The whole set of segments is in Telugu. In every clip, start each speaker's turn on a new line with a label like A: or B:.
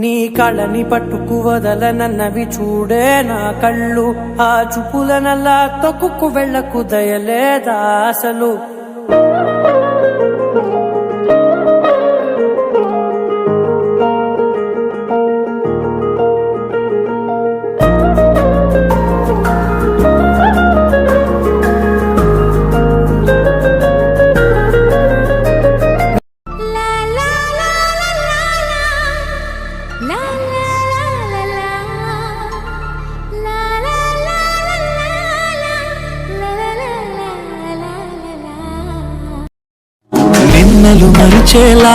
A: నీ కళని పట్టుకు వదలనన్నవి చూడే నా కళ్ళు, ఆ చూపులనల్లా తొక్కుకు వెళ్ళకు దయలేదా అసలు.
B: నిన్నలు మరిచేలా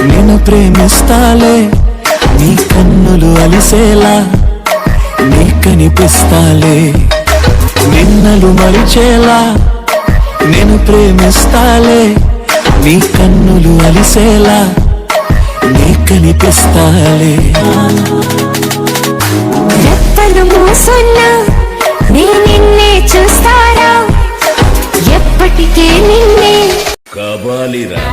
B: నేను ప్రేమిస్తాలే, నీ కన్నులు అలిసేలా నీ కనిపిస్తాలే. నిన్నలు మరిచేలా నేను ప్రేమిస్తాలే, నీ కన్నులు అలిసేలా నీ కనిపిస్తాలే.
C: రెప్పలు మూసున్నా నీ నిన్నే చూస్తారా, ఎప్పటికే నిన్నే
D: కావాలిరా.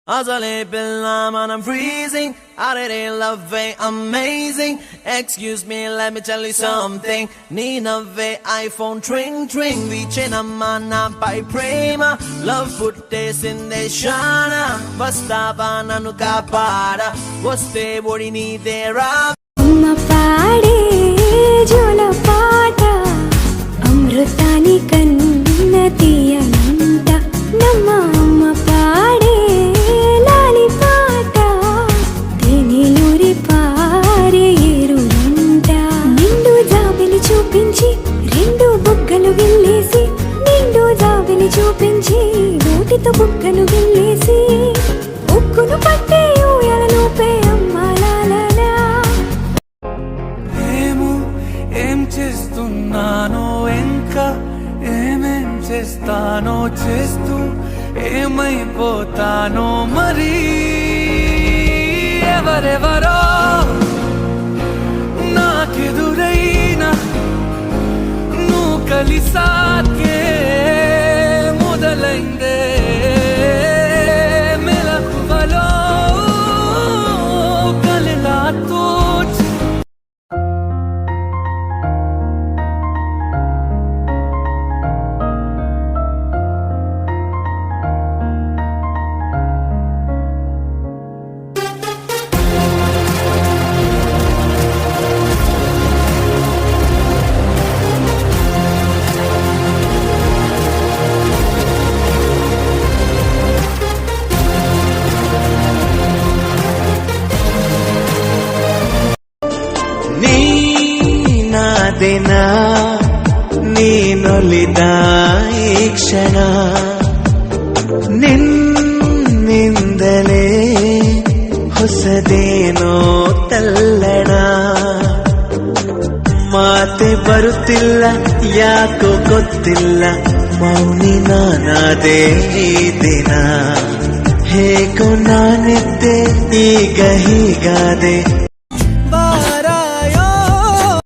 E: Azale billam and I'm freezing. I really love way amazing. Excuse me, let me tell you something. Nina ve iPhone tring tring. Vichena mana by prema. Love put this in the shana. Bastava nanu kapada. Vaste bodi ni dera.
C: అమ్మ పాడే జోల పాట అమృతాని కన్న తీయనంట, నమ్మ అమ్మ పాడే లాలి పాట తేనెలూరి పారే ఏరులంట. నిండు జాబిలి చూపించి రెండు బుగ్గలు గిల్లేసి, నిండు జాబిలి చూపించి నోటితో బుగ్గలు గిల్లేసి, ఉక్కును పట్టే ఊయలలోపే అమ్మాలాలలా.
B: ఏం చేస్తున్నానో ఇంకా ఏమేం చేస్తానో, చేస్తూ ఏమైపోతానో మరి. ఎవరెవరో నాకెదురైనా నువ్వు కలిసాకే మొదలైందే మెలకువలో కలలా తోచి. ನಾದೇನಾ ನೀನೊಲಿದ ಈ ಕ್ಷಣ, ನಿನ್ನಿಂದಲೇ ಹೊಸದೇನೋ ತಲ್ಲಣ. ಮಾತೆ ಬರುತ್ತಿಲ್ಲ ಯಾಕೋ ಗೊತ್ತಿಲ್ಲ, ಮೌನಿ ನಾನಾದೆ ಈ ದಿನ. ಹೇಗೋ ನಾನಿದ್ದೆ ಈಗ ಹೀಗಾದೆ,